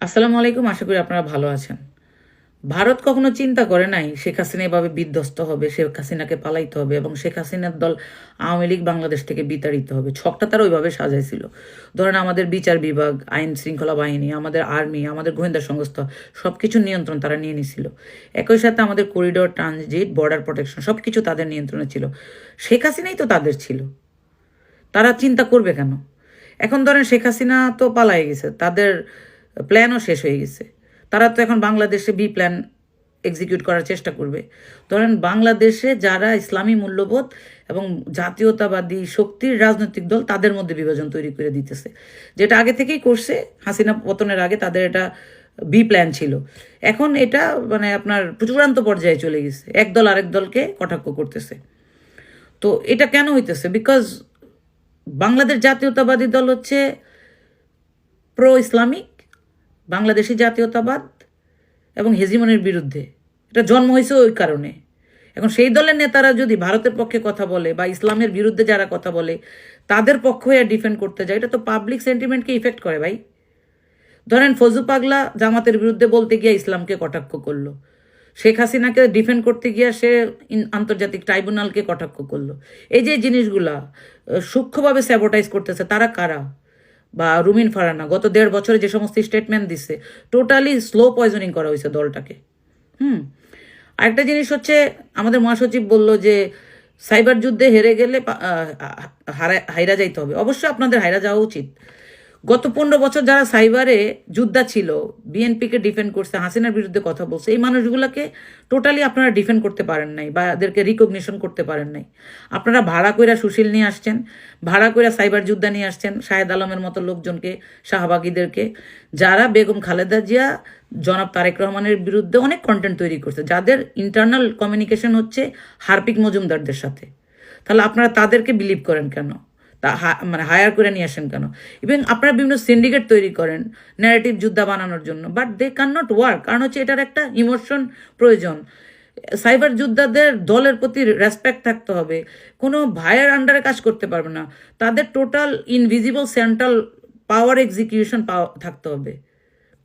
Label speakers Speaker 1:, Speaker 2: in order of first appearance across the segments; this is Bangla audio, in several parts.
Speaker 1: আসসালামু আলাইকুম। আশা করি আপনারা ভালো আছেন। ভারত কখনো চিন্তা করে নাই শেখ হাসিনা এভাবে বিধ্বস্ত হবে, শেখ হাসিনাকে পালাইতে হবে এবং শেখ হাসিনার দল আওয়ামী লীগ বাংলাদেশ থেকে বিতাড়িত হবে। ছকটা তারা ওইভাবে সাজাইছিল। ধরেন আমাদের বিচার বিভাগ, আইন শৃঙ্খলা বাহিনী, আমাদের আর্মি, আমাদের গোয়েন্দা সংস্থা সব কিছুর নিয়ন্ত্রণ তারা নিয়ে নিছিল। একই সাথে আমাদের করিডোর, ট্রানজিট, বর্ডার প্রোটেকশন সব কিছু তাদের নিয়ন্ত্রণে ছিল। শেখ হাসিনাই তো তাদের ছিল, তারা চিন্তা করবে কেন? এখন ধরেন শেখ হাসিনা তো পালাই গেছে, তাদের প্ল্যানও শেষ হয়ে গেছে। তারা তো এখন বাংলাদেশে বি প্ল্যান এক্সিকিউট করার চেষ্টা করবে। ধরেন বাংলাদেশে যারা ইসলামী মূল্যবোধ এবং জাতীয়তাবাদী শক্তির রাজনৈতিক দল, তাদের মধ্যে বিভাজন তৈরি করে দিতেছে, যেটা আগে থেকেই করছে। হাসিনা পতনের আগে তাদের এটা বি প্ল্যান ছিল। এখন এটা মানে আপনার চূড়ান্ত পর্যায়ে চলে গেছে, এক দল আরেক দলকে কটাক্ষ করতেছে। তো এটা কেন হইতেছে? বিকজ বাংলাদেশ জাতীয়তাবাদী দল হচ্ছে প্রো ইসলামিক, বাংলাদেশি জাতীয়তাবাদ এবং হেজিমনের বিরুদ্ধে। এটা জন্ম হয়েছে ওই কারণে। এখন সেই দলের নেতারা যদি ভারতের পক্ষে কথা বলে বা ইসলামের বিরুদ্ধে যারা কথা বলে তাদের পক্ষ হয়ে ডিফেন্ড করতে যায়, এটা তো পাবলিক সেন্টিমেন্টকে ইফেক্ট করে ভাই। ধরেন ফজু পাগলা জামাতের বিরুদ্ধে বলতে গিয়ে ইসলামকে কটাক্ষ করলো, শেখ হাসিনাকে ডিফেন্ড করতে গিয়ে সে আন্তর্জাতিক ট্রাইব্যুনালকে কটাক্ষ করলো। এই যে জিনিসগুলা সূক্ষ্মভাবে স্যাবোটাইজ করতেছে তারা কারা? বা রুমিন ফারানা গত 1.5 বছরে যে সমস্ত স্টেটমেন্ট দিচ্ছে, টোটালি স্লো পয়জনিং করা হয়েছে দলটাকে। আরেকটা জিনিস হচ্ছে, আমাদের মহাসচিব বলল যে সাইবার যুদ্ধে হেরে গেলে হাইরা যাইতে হবে। অবশ্যই আপনাদের হাইরা যাওয়া উচিত। গত 15 বছর যারা সাইবারে যোদ্ধা ছিল, বিএনপিকে ডিফেন্ড করছে, হাসিনার বিরুদ্ধে কথা বলছে, এই মানুষগুলোকে টোটালি আপনারা ডিফেন্ড করতে পারেন নাই বা এদেরকে রিকগনিশন করতে পারেন নাই। আপনারা ভাড়া কইরা সুশীল নিয়ে আসছেন, ভাড়া কইরা সাইবার যোদ্ধা নিয়ে আসছেন, শাহেদ আলমের মতো লোকজনকে, শাহবাগীদেরকে, যারা বেগম খালেদা জিয়া, জনাব তারেক রহমানের বিরুদ্ধে অনেক কন্টেন্ট তৈরি করছে, যাদের ইন্টারনাল কমিউনিকেশন হচ্ছে হার্পিক মজুমদারদের সাথে। তাহলে আপনারা তাদেরকে বিলিভ করেন কেন? তা মানে হায়ার করে নিয়ে আসেন কেন? এবং আপনারা বিভিন্ন সিন্ডিকেট তৈরি করেন ন্যারেটিভ যোদ্ধা বানানোর জন্য, but they can not work. কারণ হচ্ছে এটার একটা ইমোশন প্রয়োজন। সাইবার যোদ্ধাদের দলের প্রতি রেসপেক্ট থাকতে হবে, কোনো ভাইয়ের আন্ডারে কাজ করতে পারবে না, তাদের টোটাল ইনভিজিবল সেন্ট্রাল পাওয়ার এক্সিকিউশন থাকতে হবে।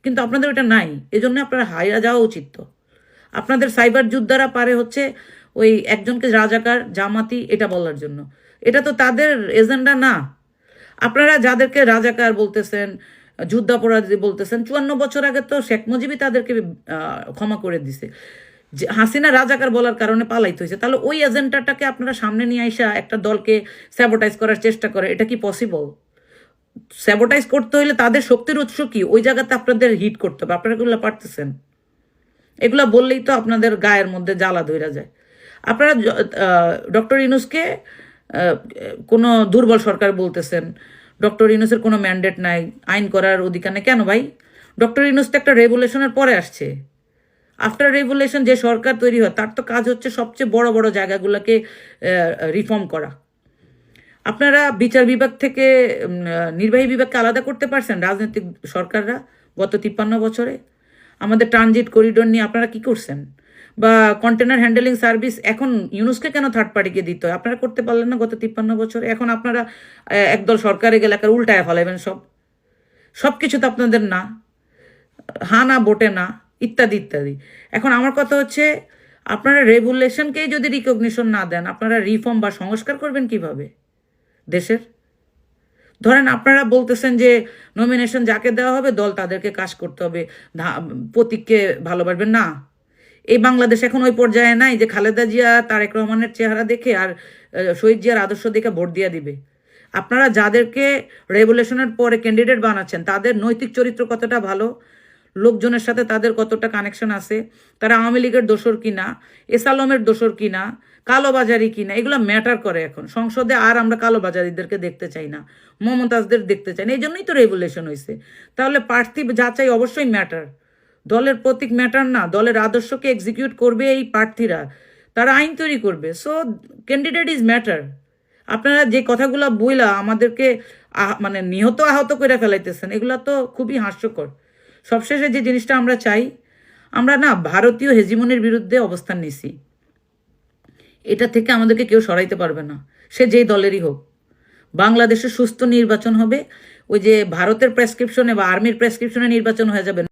Speaker 1: কিন্তু আপনাদের ওটা নাই, এজন্য আপনারা হাইরা যাওয়া উচিত। তো আপনাদের সাইবার যোদ্ধারা পারে হচ্ছে ওই একজনকে রাজাকার, জামাতি এটা বলার জন্য। এটা তো তাদের এজেন্ডা না। আপনারা যাদেরকে রাজাকার বলতেছেন, যুদ্ধাপরাধী বলতেছেন, 54 বছর আগে তো শেখ মুজিবই তাদেরকে ক্ষমা করে দিছে। যে হাসিনা রাজাকার বলার কারণে পালাইতে হয়েছে, তাহলে ওই এজেন্ডাটাকে আপনারা সামনে নিয়ে আইসা একটা দলকে স্যাবোটাইজ করার চেষ্টা করে, এটা কি পসিবল? স্যাবোটাইজ করতে হইলে তাদের শক্তির উৎস কি, ওই জায়গাতে আপনাদের হিট করতে হবে। আপনারা এগুলো পারতেছেন? এগুলা বললেই তো আপনাদের গায়ের মধ্যে জ্বালা ধইরা যায়। আপনারা ডক্টর ইউনূসকে কোনো দুর্বল সরকার বলতেছেন, ডক্টর ইউনূসের কোনো ম্যান্ডেট নাই, আইন করার অধিকার নেই। কেন ভাই? ডক্টর ইউনূস তো একটা রেভুলেশনের পরে আসছে। আফটার রেভুলেশন যে সরকার তৈরি হয় তার তো কাজ হচ্ছে সবচেয়ে বড় বড় জায়গাগুলোকে রিফর্ম করা। আপনারা বিচার বিভাগ থেকে নির্বাহী বিভাগকে আলাদা করতে পারছেন রাজনৈতিক সরকাররা গত 53 বছরে? আমাদের ট্রানজিট করিডোর নিয়ে আপনারা কি করছেন? বা কন্টেনার হ্যান্ডেলিং সার্ভিস এখন ইউনুসকে কেন থার্ড পার্টিকে দিতে হয়? আপনারা করতে পারলেন না গত 53 বছরে? এখন আপনারা একদল সরকারে গেলে এলাকার উল্টায় ফেলাবেন সব কিছু তো আপনাদের না, হা না ভোটে না, ইত্যাদি ইত্যাদি। এখন আমার কথা হচ্ছে, আপনারা রেগুলেশনকেই যদি রিকগনিশন না দেন, আপনারা রিফর্ম বা সংস্কার করবেন কিভাবে দেশের? ধরেন আপনারা বলতেছেন যে নমিনেশন যাকে দেওয়া হবে দল তাদেরকে কাজ করতে হবে, প্রতীককে ভালোবাসবেন না। এই বাংলাদেশ এখন ওই পর্যায়ে নাই যে খালেদা জিয়া তারেক রহমানের চেহারা দেখে আর শহীদ জিয়ার আদর্শ দেখে ভোট দিয়ে দিবে। আপনারা যাদেরকে রেভুলেশনের পরে ক্যান্ডিডেট বানাচ্ছেন তাদের নৈতিক চরিত্র কতটা ভালো, লোকজনের সাথে তাদের কতটা কানেকশন আছে, তারা আওয়ামী লীগের দোসর কিনা, এসালমের দোসর কিনা, কালোবাজারি কিনা, এগুলো ম্যাটার করে। এখন সংসদে আর আমরা কালোবাজারিদেরকে দেখতে চাই না, মমতাজদের দেখতে চাই না। এই জন্যই তো রেভুলেশন হয়েছে। তাহলে প্রার্থী যাচাই অবশ্যই ম্যাটার, দলের প্রতীক ম্যাটার না। দলের আদর্শকে এক্সিকিউট করবে এই প্রার্থীরা, তারা আইন তৈরি করবে। So candidate is matter. আপনারা যে কথাগুলো বইলা আমাদেরকে মানে নিহত আহত করে ফেলাইতেছেন, এগুলো তো খুবই হাস্যকর। সবশেষে যে জিনিসটা আমরা চাই, আমরা না ভারতীয় হেজিমনির বিরুদ্ধে অবস্থান নিছি, এটা থেকে আমাদেরকে কেউ সরাইতে পারবে না, সে যেই দলেরই হোক। বাংলাদেশে সুস্থ নির্বাচন হবে, ওই যে ভারতের প্রেসক্রিপশনে বা আর্মির প্রেসক্রিপশনে নির্বাচন হয়ে যাবে।